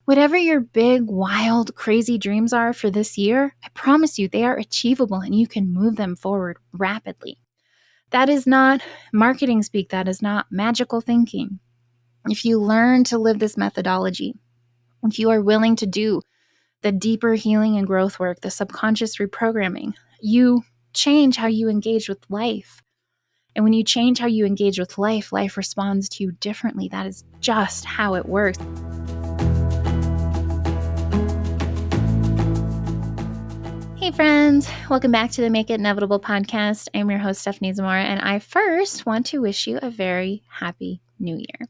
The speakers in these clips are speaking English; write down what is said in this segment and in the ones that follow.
Whatever your big, wild, crazy dreams are for this year, I promise you they are achievable and you can move them forward rapidly. That is not marketing speak. That is not magical thinking. If you learn to live this methodology, if you are willing to do the deeper healing and growth work, the subconscious reprogramming, you change how you engage with life. And when you change how you engage with life, life responds to you differently. That is just how it works. Hey friends, welcome back to the Make It Inevitable podcast. I'm your host, Stephanie Zamora, and I first want to wish you a very happy new year.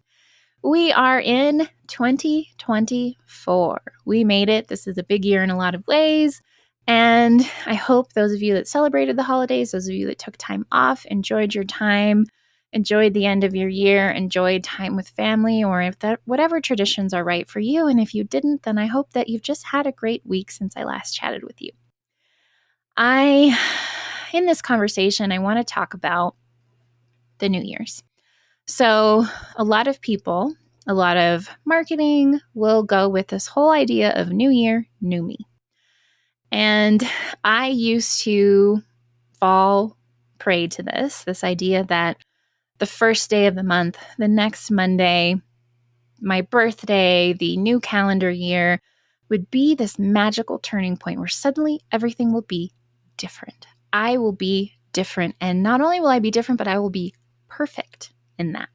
We are in 2024. We made it. This is a big year in a lot of ways. And I hope those of you that celebrated the holidays, those of you that took time off, enjoyed your time, enjoyed the end of your year, enjoyed time with family, or if that whatever traditions are right for you. And if you didn't, then I hope that you've just had a great week since I last chatted with you. In this conversation, I want to talk about the New Year's. So a lot of people, a lot of marketing will go with this whole idea of new year, new me. And I used to fall prey to this idea that the first day of the month, the next Monday, my birthday, the new calendar year would be this magical turning point where suddenly everything will be different. I will be different. And not only will I be different, but I will be perfect in that.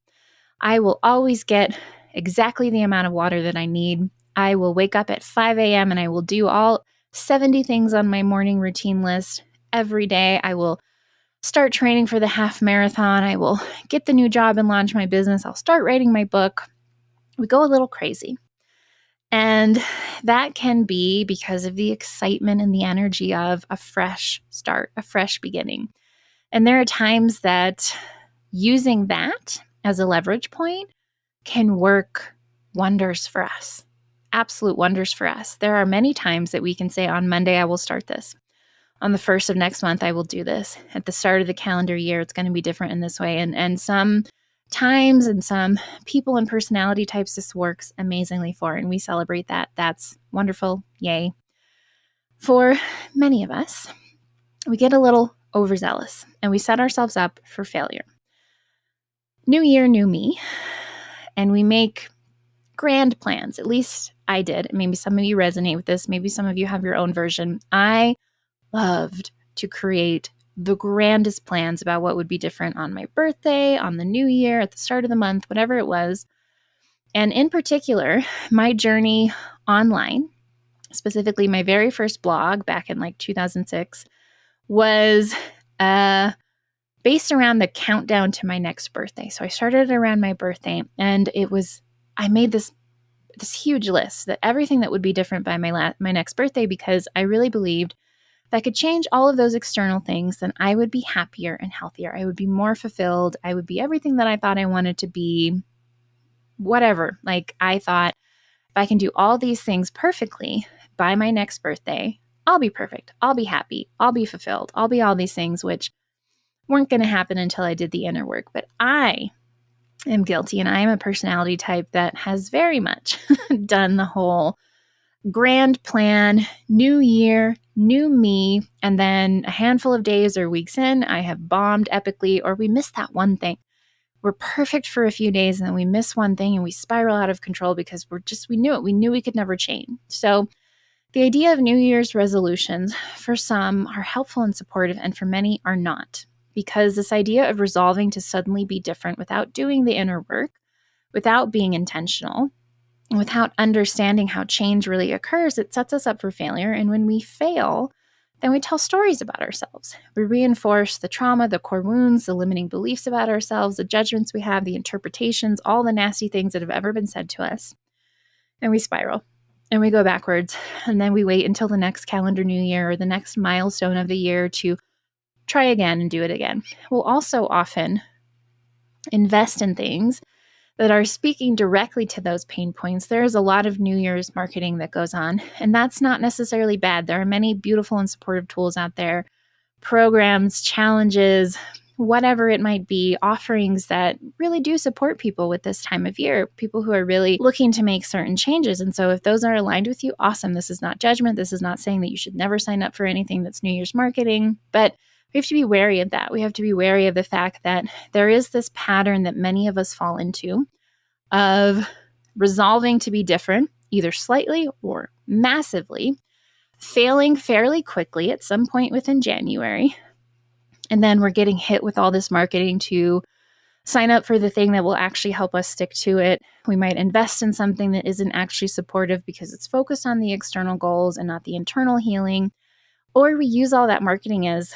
I will always get exactly the amount of water that I need. I will wake up at 5 a.m. and I will do all 70 things on my morning routine list every day. I will start training for the half marathon. I will get the new job and launch my business. I'll start writing my book. We go a little crazy. And that can be because of the excitement and the energy of a fresh start, a fresh beginning. And there are times that using that as a leverage point can work wonders for us, absolute wonders for us. There are many times that we can say, on Monday, I will start this. On the 1st of next month, I will do this. At the start of the calendar year, it's going to be different in this way. And some times and some people and personality types this works amazingly for, and we celebrate that. That's wonderful. Yay. For many of us, we get a little overzealous and we set ourselves up for failure. New year, new me. And we make grand plans. At least I did. Maybe some of you resonate with this. Maybe some of you have your own version. I loved to create the grandest plans about what would be different on my birthday, on the new year, at the start of the month, whatever it was. And in particular, my journey online, specifically my very first blog back in 2006, was based around the countdown to my next birthday. So I started around my birthday, and I made this huge list that everything that would be different by my next birthday, because I really believed if I could change all of those external things, then I would be happier and healthier. I would be more fulfilled. I would be everything that I thought I wanted to be, whatever. I thought if I can do all these things perfectly by my next birthday, I'll be perfect. I'll be happy. I'll be fulfilled. I'll be all these things, which weren't going to happen until I did the inner work. But I am guilty, and I am a personality type that has very much done the whole grand plan, new year, new me, and then a handful of days or weeks in, I have bombed epically, or we missed that one thing. We're perfect for a few days, and then we miss one thing, and we spiral out of control because we knew it. We knew we could never change. So the idea of New Year's resolutions, for some, are helpful and supportive, and for many are not. Because this idea of resolving to suddenly be different without doing the inner work, without being intentional, without understanding how change really occurs, it sets us up for failure. And when we fail, then we tell stories about ourselves. We reinforce the trauma, the core wounds, the limiting beliefs about ourselves, the judgments we have, the interpretations, all the nasty things that have ever been said to us. And we spiral and we go backwards. And then we wait until the next calendar new year or the next milestone of the year to try again and do it again. We'll also often invest in things that are speaking directly to those pain points. There's a lot of New Year's marketing that goes on, and that's not necessarily bad. There are many beautiful and supportive tools out there, programs, challenges, whatever it might be, offerings that really do support people with this time of year, people who are really looking to make certain changes. And so if those are aligned with you, awesome. This is not judgment. This is not saying that you should never sign up for anything that's New Year's marketing, but we have to be wary of that. We have to be wary of the fact that there is this pattern that many of us fall into of resolving to be different, either slightly or massively, failing fairly quickly at some point within January. And then we're getting hit with all this marketing to sign up for the thing that will actually help us stick to it. We might invest in something that isn't actually supportive because it's focused on the external goals and not the internal healing. Or we use all that marketing as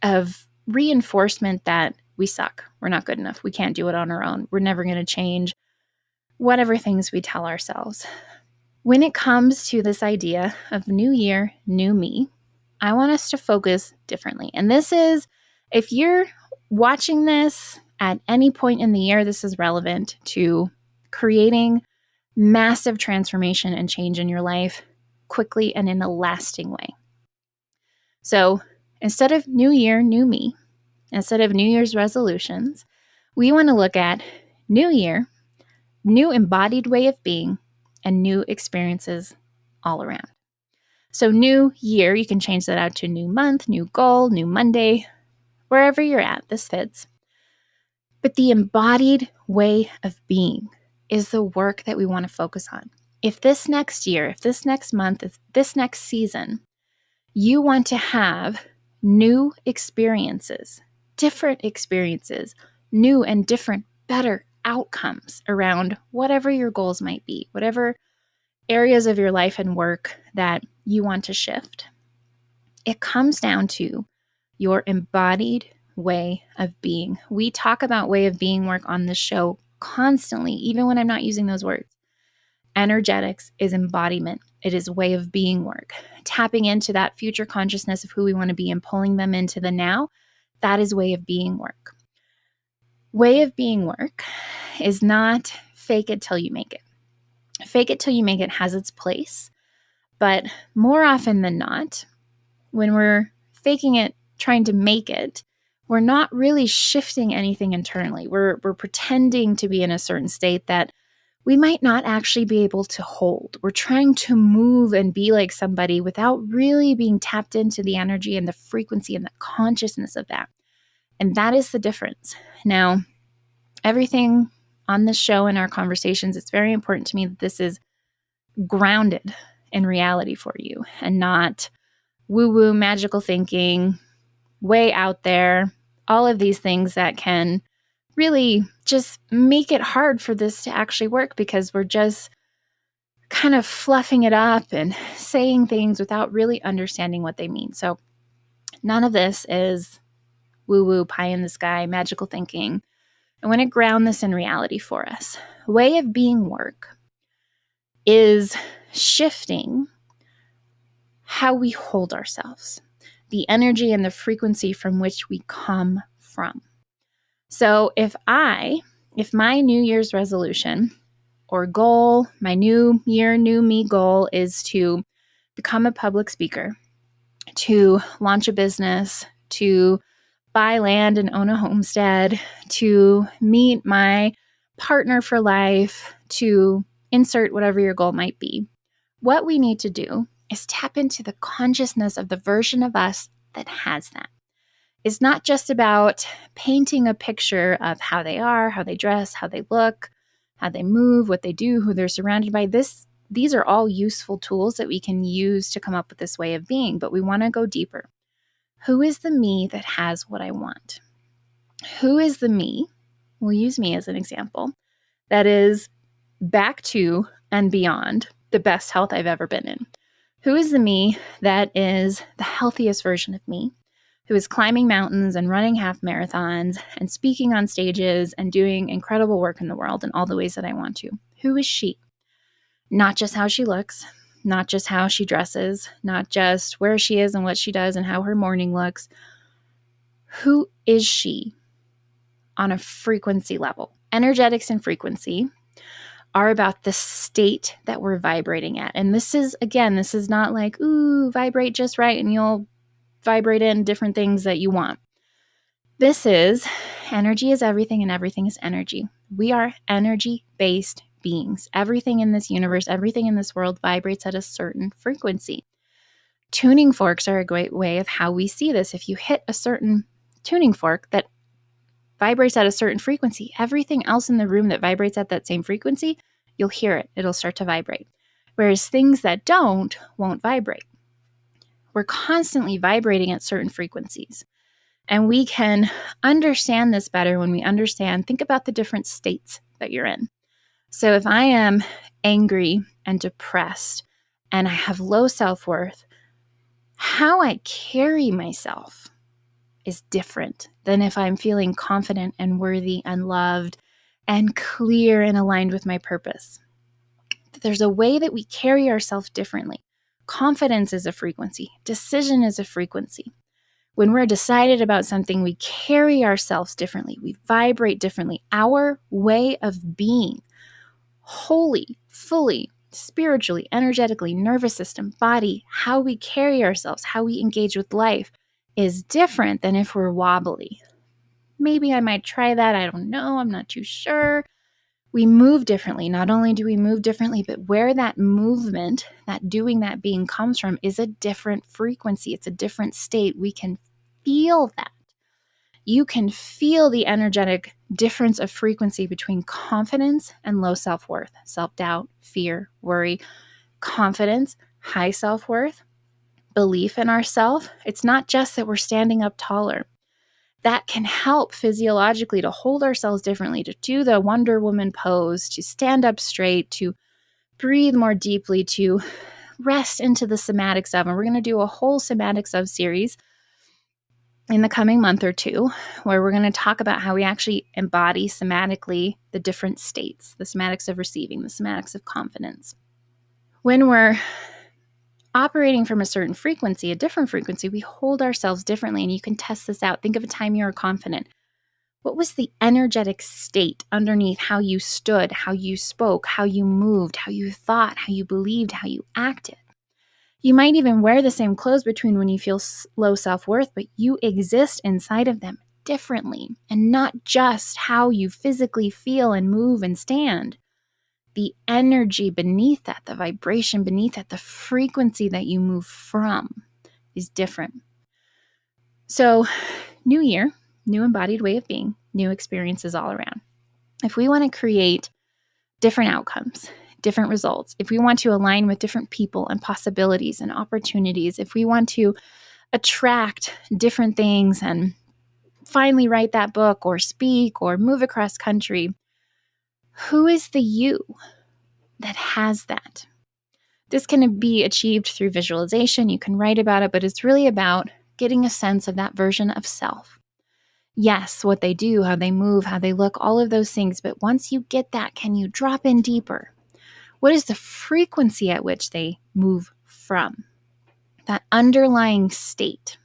of reinforcement that we suck. We're not good enough. We can't do it on our own. We're never going to change. Whatever things we tell ourselves. When it comes to this idea of new year, new me, I want us to focus differently. And this is, if you're watching this at any point in the year, this is relevant to creating massive transformation and change in your life quickly and in a lasting way. So instead of new year, new me, instead of New Year's resolutions, we want to look at new year, new embodied way of being, and new experiences all around. So new year, you can change that out to new month, new goal, new Monday, wherever you're at, this fits. But the embodied way of being is the work that we want to focus on. If this next year, if this next month, if this next season, you want to have new experiences, different experiences, new and different, better outcomes around whatever your goals might be, whatever areas of your life and work that you want to shift. It comes down to your embodied way of being. We talk about way of being work on this show constantly, even when I'm not using those words. Energetics is embodiment. It is way of being work. Tapping into that future consciousness of who we want to be and pulling them into the now, that is way of being work. Way of being work is not fake it till you make it. Fake it till you make it has its place, but more often than not, when we're faking it, trying to make it, we're not really shifting anything internally. We're pretending to be in a certain state that we might not actually be able to hold. We're trying to move and be like somebody without really being tapped into the energy and the frequency and the consciousness of that. And that is the difference. Now, everything on this show and our conversations, it's very important to me that this is grounded in reality for you and not woo-woo magical thinking, way out there, all of these things that can really just make it hard for this to actually work because we're just kind of fluffing it up and saying things without really understanding what they mean. So none of this is woo-woo, pie in the sky, magical thinking. I want to ground this in reality for us. Way of being work is shifting how we hold ourselves, the energy and the frequency from which we come from. So if my New Year's resolution or goal, my new year, new me goal is to become a public speaker, to launch a business, to buy land and own a homestead, to meet my partner for life, to insert whatever your goal might be. What we need to do is tap into the consciousness of the version of us that has that. It's not just about painting a picture of how they are, how they dress, how they look, how they move, what they do, who they're surrounded by. These are all useful tools that we can use to come up with this way of being, but we want to go deeper. Who is the me that has what I want? Who is the me? We'll use me as an example. That is back to and beyond the best health I've ever been in. Who is the me that is the healthiest version of me? Who is climbing mountains and running half marathons and speaking on stages and doing incredible work in the world in all the ways that I want to? Who is she? Not just how she looks, not just how she dresses, not just where she is and what she does and how her morning looks. Who is she on a frequency level? Energetics and frequency are about the state that we're vibrating at. And this is not like, ooh, vibrate just right and you'll vibrate in different things that you want. This is energy is everything and everything is energy. We are energy-based beings. Everything in this universe, everything in this world vibrates at a certain frequency. Tuning forks are a great way of how we see this. If you hit a certain tuning fork that vibrates at a certain frequency, everything else in the room that vibrates at that same frequency, you'll hear it. It'll start to vibrate. Whereas things that won't vibrate. We're constantly vibrating at certain frequencies. And we can understand this better when we think about the different states that you're in. So if I am angry and depressed and I have low self-worth, how I carry myself is different than if I'm feeling confident and worthy and loved and clear and aligned with my purpose. There's a way that we carry ourselves differently. Confidence is a frequency. Decision is a frequency. When we're decided about something, we carry ourselves differently. We vibrate differently. Our way of being, wholly, fully, spiritually, energetically, nervous system, body, how we carry ourselves, how we engage with life is different than if we're wobbly. Maybe I might try that. I don't know. I'm not too sure. We move differently. Not only do we move differently, but where that movement, that doing, that being comes from is a different frequency. It's a different state. We can feel that. You can feel the energetic difference of frequency between confidence and low self-worth, self-doubt, fear, worry. Confidence, high self-worth, belief in ourselves. It's not just that we're standing up taller. That can help physiologically to hold ourselves differently, to do the Wonder Woman pose, to stand up straight, to breathe more deeply, to rest into the somatics of. And we're going to do a whole somatics of series in the coming month or two, where we're going to talk about how we actually embody somatically the different states, the somatics of receiving, the somatics of confidence. When we're operating from a certain frequency, a different frequency, we hold ourselves differently, and you can test this out. Think of a time you were confident. What was the energetic state underneath how you stood, how you spoke, how you moved, how you thought, how you believed, how you acted? You might even wear the same clothes between when you feel low self-worth, but you exist inside of them differently, and not just how you physically feel and move and stand. The energy beneath that, the vibration beneath that, the frequency that you move from is different. So, new year, new embodied way of being, new experiences all around. If we want to create different outcomes, different results, if we want to align with different people and possibilities and opportunities, if we want to attract different things and finally write that book or speak or move across country, who is the you that has that? This can be achieved through visualization. You can write about it, but it's really about getting a sense of that version of self. Yes, what they do, how they move, how they look, all of those things. But once you get that, can you drop in deeper? What is the frequency at which they move from? That underlying state.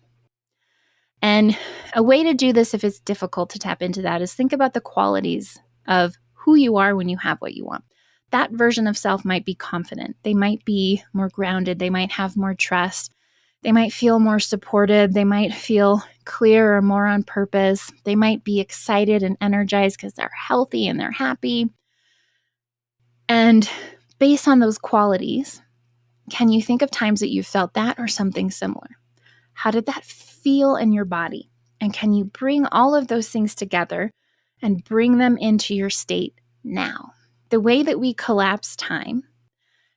And a way to do this, if it's difficult to tap into that, is think about the qualities of who you are when you have what you want. That version of self might be confident. They might be more grounded. They might have more trust. They might feel more supported. They might feel clear or more on purpose. They might be excited and energized because they're healthy and they're happy. And based on those qualities, can you think of times that you felt that or something similar? How did that feel in your body? And can you bring all of those things together and bring them into your state now? The way that we collapse time,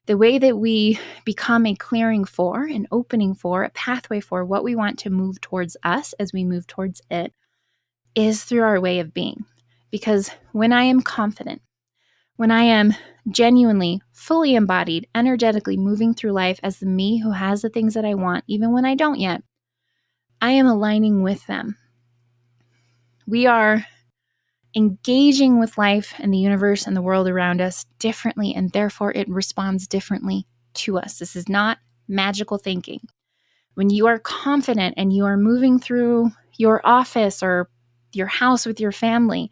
the way that we become a clearing for, an opening for, a pathway for what we want to move towards us as we move towards it, is through our way of being. Because when I am confident, when I am genuinely, fully embodied, energetically moving through life as the me who has the things that I want, even when I don't yet, I am aligning with them. We are engaging with life and the universe and the world around us differently, and therefore it responds differently to us. This is not magical thinking. When you are confident and you are moving through your office or your house with your family,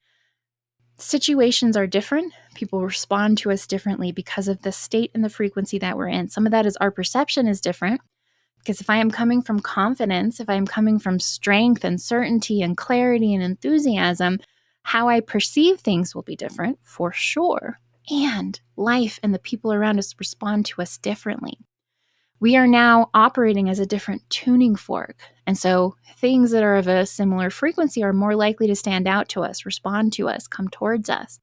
situations are different. People respond to us differently because of the state and the frequency that we're in. Some of that is our perception is different. Because if I am coming from confidence, if I am coming from strength and certainty and clarity and enthusiasm, how I perceive things will be different for sure. And life and the people around us respond to us differently. We are now operating as a different tuning fork. And so things that are of a similar frequency are more likely to stand out to us, respond to us, come towards us.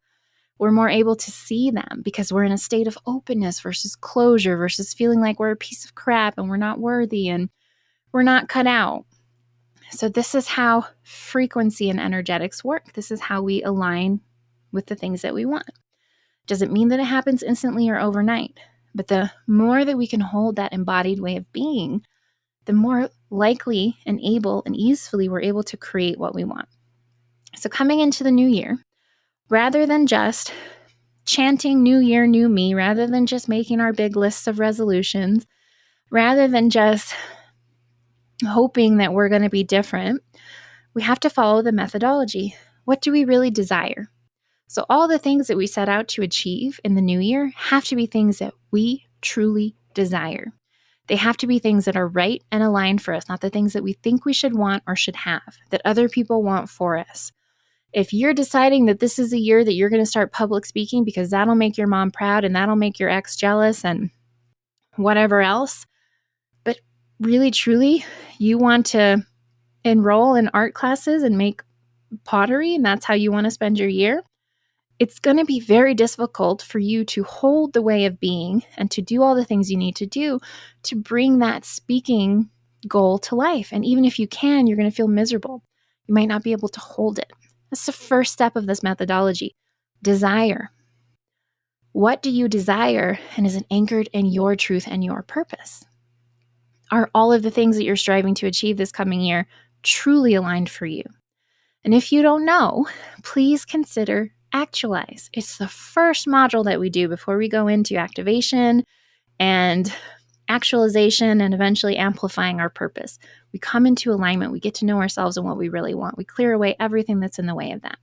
We're more able to see them because we're in a state of openness versus closure versus feeling like we're a piece of crap and we're not worthy and we're not cut out. So this is how frequency and energetics work. This is how we align with the things that we want. Doesn't mean that it happens instantly or overnight, but the more that we can hold that embodied way of being, the more likely and able and easily we're able to create what we want. So coming into the new year, rather than just chanting new year, new me, rather than just making our big lists of resolutions, rather than just hoping that we're going to be different, we have to follow the methodology. What do we really desire? So all the things that we set out to achieve in the new year have to be things that we truly desire. They have to be things that are right and aligned for us, not the things that we think we should want or should have, that other people want for us. If you're deciding that this is a year that you're going to start public speaking because that'll make your mom proud and that'll make your ex jealous and whatever else, but really, truly, you want to enroll in art classes and make pottery and that's how you want to spend your year, it's going to be very difficult for you to hold the way of being and to do all the things you need to do to bring that speaking goal to life. And even if you can, you're going to feel miserable. You might not be able to hold it. That's the first step of this methodology. Desire. What do you desire and is it anchored in your truth and your purpose? Are all of the things that you're striving to achieve this coming year truly aligned for you? And if you don't know, please consider actualize. It's the first module that we do before we go into activation and actualization and eventually amplifying our purpose. We come into alignment. We get to know ourselves and what we really want. We clear away everything that's in the way of that.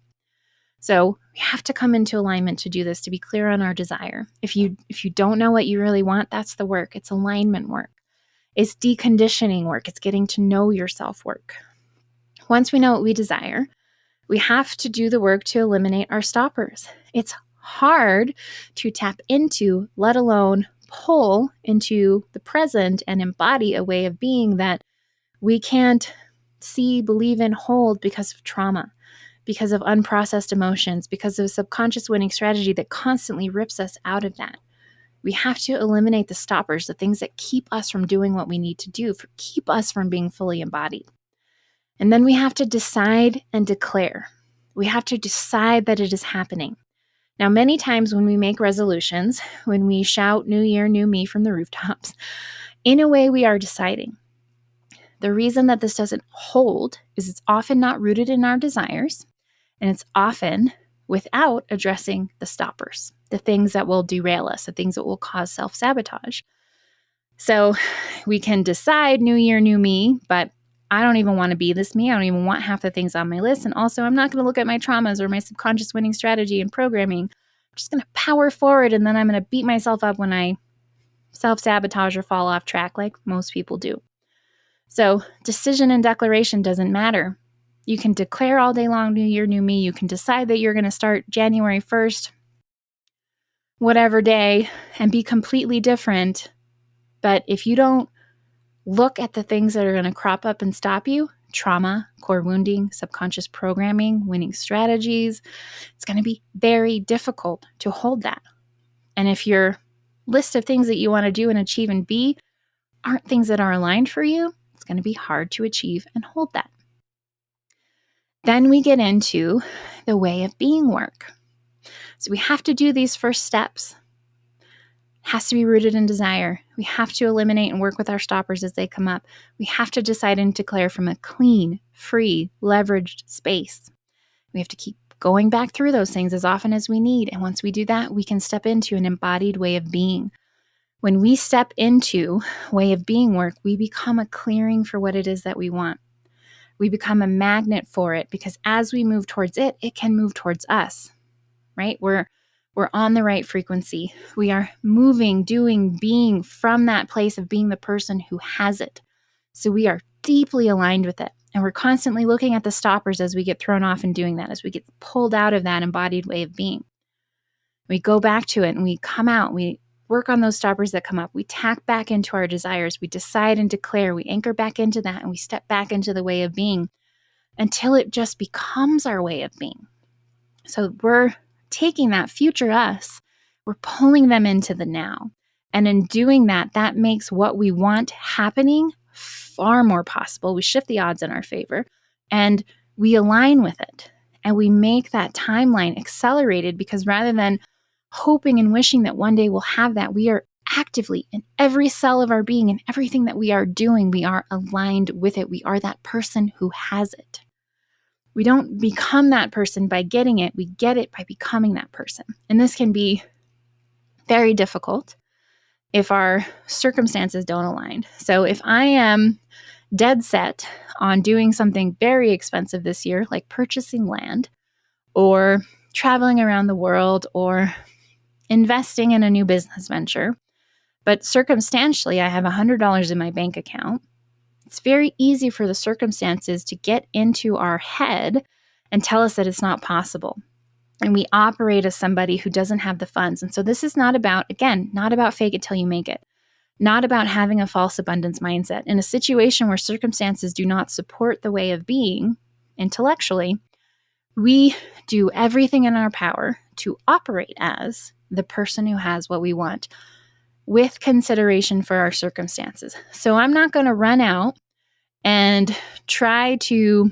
So we have to come into alignment to do this, to be clear on our desire. If you don't know what you really want, that's the work. It's alignment work. It's deconditioning work. It's getting to know yourself work. Once we know what we desire, we have to do the work to eliminate our stoppers. It's hard to tap into, let alone pull into the present and embody a way of being that we can't see, believe in, hold because of trauma, because of unprocessed emotions, because of a subconscious winning strategy that constantly rips us out of that. We have to eliminate the stoppers, the things that keep us from doing what we need to do, keep us from being fully embodied. And then we have to decide and declare. We have to decide that it is happening. Now, many times when we make resolutions, when we shout new year, new me from the rooftops, in a way we are deciding. The reason that this doesn't hold is it's often not rooted in our desires, and it's often without addressing the stoppers, the things that will derail us, the things that will cause self-sabotage. So we can decide new year, new me, but I don't even want to be this me. I don't even want half the things on my list. And also, I'm not going to look at my traumas or my subconscious winning strategy and programming. I'm just going to power forward, and then I'm going to beat myself up when I self-sabotage or fall off track like most people do. So decision and declaration doesn't matter. You can declare all day long, new year, new me. You can decide that you're going to start January 1st, whatever day, and be completely different. But if you don't look at the things that are going to crop up and stop you, trauma, core wounding, subconscious programming, winning strategies, it's going to be very difficult to hold that. And if your list of things that you want to do and achieve and be aren't things that are aligned for you, it's going to be hard to achieve and hold that. Then we get into the way of being work. So we have to do these first steps. It has to be rooted in desire. We have to eliminate and work with our stoppers as they come up. We have to decide and declare from a clean, free, leveraged space. We have to keep going back through those things as often as we need. And once we do that, we can step into an embodied way of being. When we step into way of being work, we become a clearing for what it is that we want. We become a magnet for it because as we move towards it, it can move towards us, right? We're on the right frequency. We are moving, doing, being from that place of being the person who has it. So we are deeply aligned with it. And we're constantly looking at the stoppers as we get thrown off and doing that, as we get pulled out of that embodied way of being. We go back to it and we come out, we work on those stoppers that come up. We tack back into our desires. We decide and declare. We anchor back into that and we step back into the way of being until it just becomes our way of being. So we're taking that future us, we're pulling them into the now. And in doing that, that makes what we want happening far more possible. We shift the odds in our favor and we align with it. And we make that timeline accelerated because rather than hoping and wishing that one day we'll have that, we are actively in every cell of our being and everything that we are doing, we are aligned with it. We are that person who has it. We don't become that person by getting it. We get it by becoming that person. And this can be very difficult if our circumstances don't align. So if I am dead set on doing something very expensive this year, like purchasing land or traveling around the world or investing in a new business venture, but circumstantially I have $100 in my bank account, it's very easy for the circumstances to get into our head and tell us that it's not possible. And we operate as somebody who doesn't have the funds. And so this is not about, again, not about fake it till you make it, not about having a false abundance mindset. In a situation where circumstances do not support the way of being intellectually, we do everything in our power to operate as the person who has what we want with consideration for our circumstances. So I'm not going to run out and try to,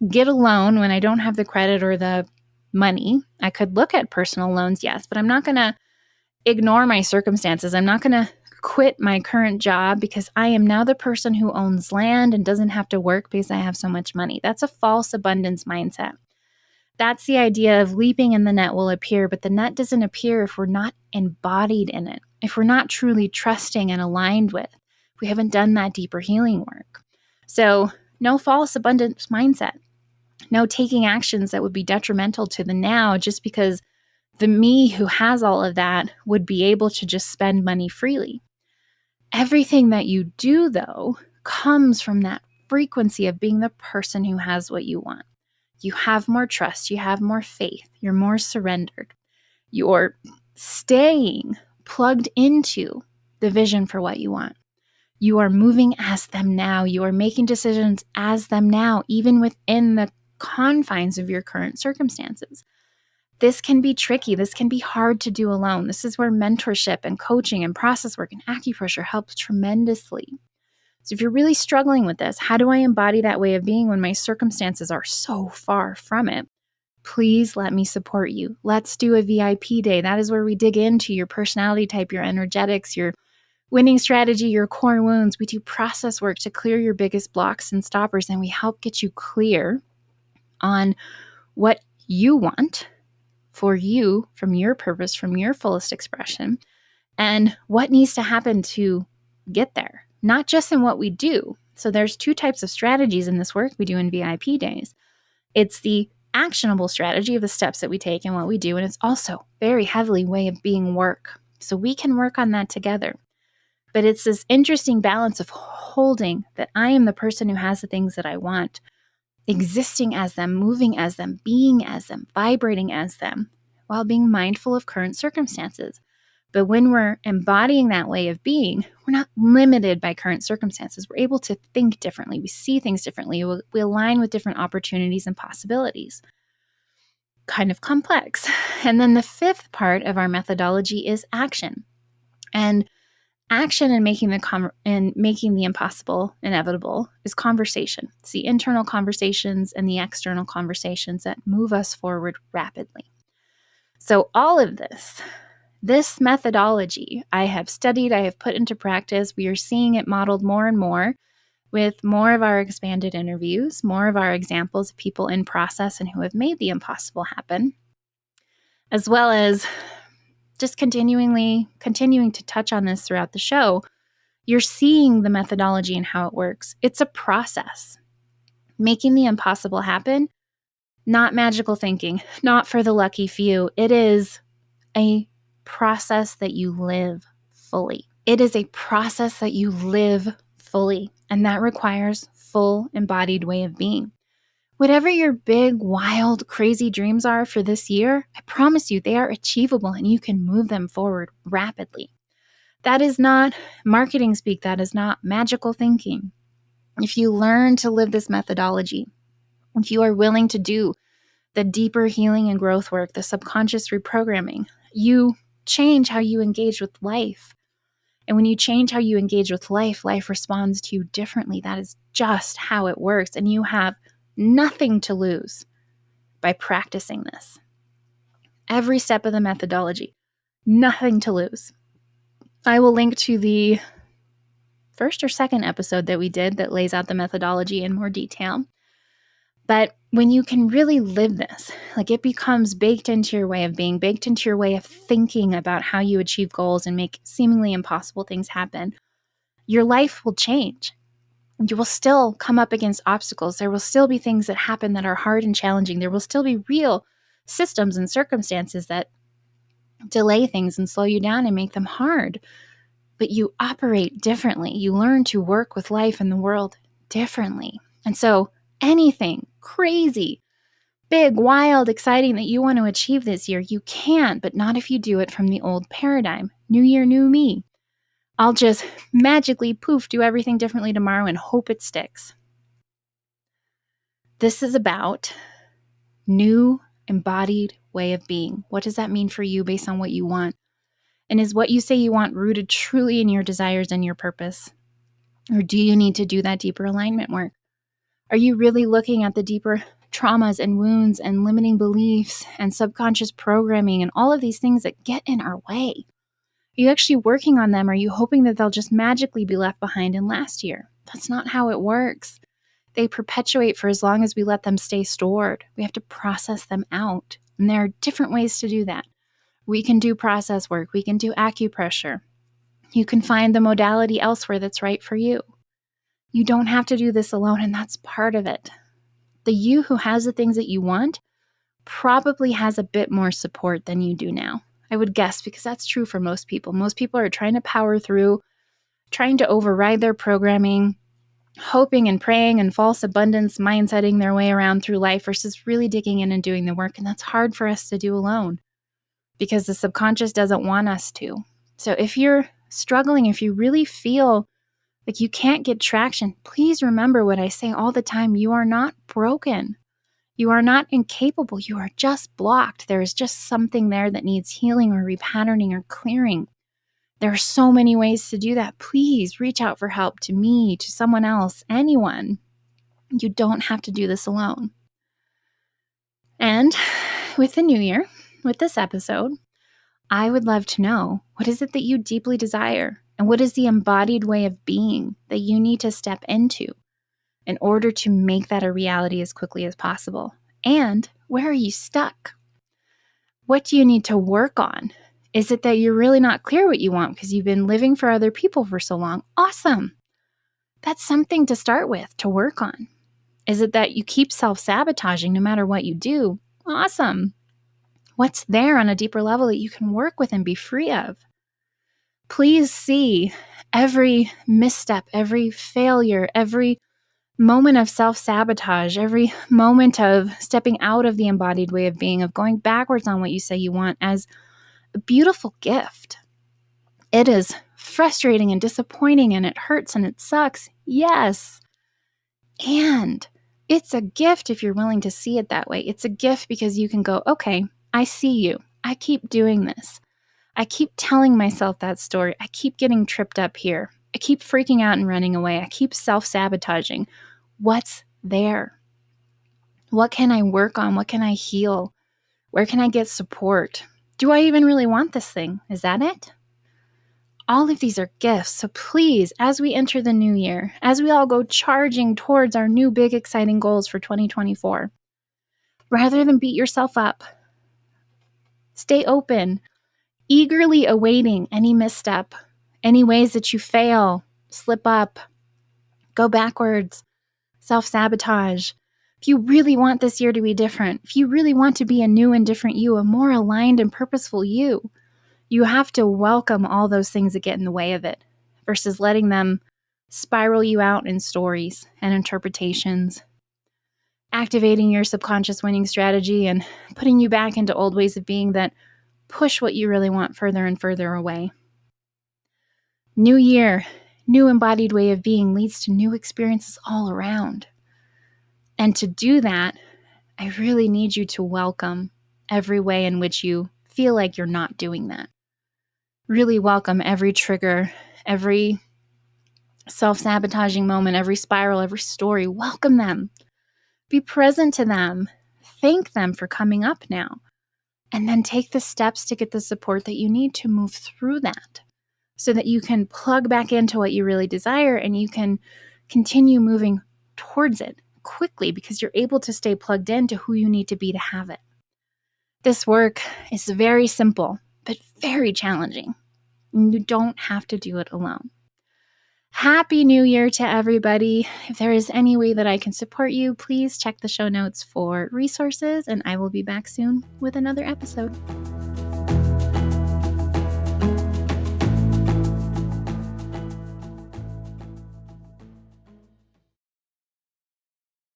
get a loan when I don't have the credit or the money. I could look at personal loans, yes, but I'm not going to ignore my circumstances. I'm not going to quit my current job because I am now the person who owns land and doesn't have to work because I have so much money. That's a false abundance mindset. That's the idea of leaping and the net will appear, but the net doesn't appear if we're not embodied in it, if we're not truly trusting and aligned with, if we haven't done that deeper healing work. So no false abundance mindset, no taking actions that would be detrimental to the now just because the me who has all of that would be able to just spend money freely. Everything that you do, though, comes from that frequency of being the person who has what you want. You have more trust, you have more faith, you're more surrendered. You're staying plugged into the vision for what you want. You are moving as them now. You are making decisions as them now, even within the confines of your current circumstances. This can be tricky. This can be hard to do alone. This is where mentorship and coaching and process work and acupressure helps tremendously. So if you're really struggling with this, how do I embody that way of being when my circumstances are so far from it? Please let me support you. Let's do a VIP day. That is where we dig into your personality type, your energetics, your winning strategy, your core wounds. We do process work to clear your biggest blocks and stoppers, and we help get you clear on what you want for you, from your purpose, from your fullest expression, and what needs to happen to get there, not just in what we do. So there's two types of strategies in this work we do in VIP days. It's the actionable strategy of the steps that we take and what we do, and it's also very heavily way of being work. So we can work on that together. But it's this interesting balance of holding that I am the person who has the things that I want, existing as them, moving as them, being as them, vibrating as them, while being mindful of current circumstances. But when we're embodying that way of being, we're not limited by current circumstances. We're able to think differently. We see things differently. We align with different opportunities and possibilities. Kind of complex. And then the fifth part of our methodology is action. And action in making the impossible inevitable is conversation. It's the internal conversations and the external conversations that move us forward rapidly. So all of this methodology I have studied, I have put into practice. We are seeing it modeled more and more with more of our expanded interviews, more of our examples of people in process and who have made the impossible happen, as well as just continuing to touch on this throughout the show. You're seeing the methodology and how it works. It's a process. Making the impossible happen, not magical thinking, not for the lucky few. It is a process that you live fully. It is a process that you live fully, and that requires full embodied way of being. Whatever your big, wild, crazy dreams are for this year, I promise you they are achievable and you can move them forward rapidly. That is not marketing speak. That is not magical thinking. If you learn to live this methodology, if you are willing to do the deeper healing and growth work, the subconscious reprogramming, you change how you engage with life. And when you change how you engage with life, life responds to you differently. That is just how it works. And you have nothing to lose by practicing this. Every step of the methodology, nothing to lose. I will link to the first or second episode that we did that lays out the methodology in more detail. But when you can really live this, like it becomes baked into your way of being, baked into your way of thinking about how you achieve goals and make seemingly impossible things happen, your life will change. You will still come up against obstacles. There will still be things that happen that are hard and challenging. There will still be real systems and circumstances that delay things and slow you down and make them hard. But you operate differently. You learn to work with life and the world differently. And so anything crazy, big, wild, exciting that you want to achieve this year, you can, but not if you do it from the old paradigm. New year, new me. I'll just magically, poof, do everything differently tomorrow and hope it sticks. This is about new embodied way of being. What does that mean for you based on what you want? And is what you say you want rooted truly in your desires and your purpose? Or do you need to do that deeper alignment work? Are you really looking at the deeper traumas and wounds and limiting beliefs and subconscious programming and all of these things that get in our way? Are you actually working on them? Or are you hoping that they'll just magically be left behind in last year? That's not how it works. They perpetuate for as long as we let them stay stored. We have to process them out. And there are different ways to do that. We can do process work. We can do acupressure. You can find the modality elsewhere that's right for you. You don't have to do this alone, and that's part of it. The you who has the things that you want probably has a bit more support than you do now. I would guess, because that's true for most people. Most people are trying to power through, trying to override their programming, hoping and praying and false abundance mindsetting their way around through life versus really digging in and doing the work. And that's hard for us to do alone because the subconscious doesn't want us to. So if you're struggling, if you really feel like you can't get traction, please remember what I say all the time. You are not broken. You are not incapable. You are just blocked. There is just something there that needs healing or repatterning or clearing. There are so many ways to do that. Please reach out for help to me, to someone else, anyone. You don't have to do this alone. And with the new year, with this episode, I would love to know, what is it that you deeply desire? And what is the embodied way of being that you need to step into in order to make that a reality as quickly as possible? And where are you stuck? What do you need to work on? Is it that you're really not clear what you want because you've been living for other people for so long? Awesome. That's something to start with, to work on. Is it that you keep self-sabotaging no matter what you do? Awesome. What's there on a deeper level that you can work with and be free of? Please see every misstep, every failure, every moment of self-sabotage, every moment of stepping out of the embodied way of being, of going backwards on what you say you want, as a beautiful gift. It is frustrating and disappointing and it hurts and it sucks. Yes. And it's a gift if you're willing to see it that way. It's a gift because you can go, okay, I see you. I keep doing this. I keep telling myself that story. I keep getting tripped up here. I keep freaking out and running away. I keep self-sabotaging. What's there? What can I work on? What can I heal? Where can I get support? Do I even really want this thing? Is that it? All of these are gifts. So please, as we enter the new year, as we all go charging towards our new big exciting goals for 2024, rather than beat yourself up, stay open, eagerly awaiting any misstep, any ways that you fail, slip up, go backwards, self-sabotage. If you really want this year to be different, if you really want to be a new and different you, a more aligned and purposeful you, You have to welcome all those things that get in the way of it versus letting them spiral you out in stories and interpretations, activating your subconscious winning strategy and putting you back into old ways of being that push what you really want further and further away. New year, new embodied way of being leads to new experiences all around. And to do that, I really need you to welcome every way in which you feel like you're not doing that. Really welcome every trigger, every self-sabotaging moment, every spiral, every story. Welcome them. Be present to them. Thank them for coming up now. And then take the steps to get the support that you need to move through that so that you can plug back into what you really desire and you can continue moving towards it quickly because you're able to stay plugged into who you need to be to have it. This work is very simple, but very challenging. And you don't have to do it alone. Happy New Year to everybody. If there is any way that I can support you, please check the show notes for resources, and I will be back soon with another episode.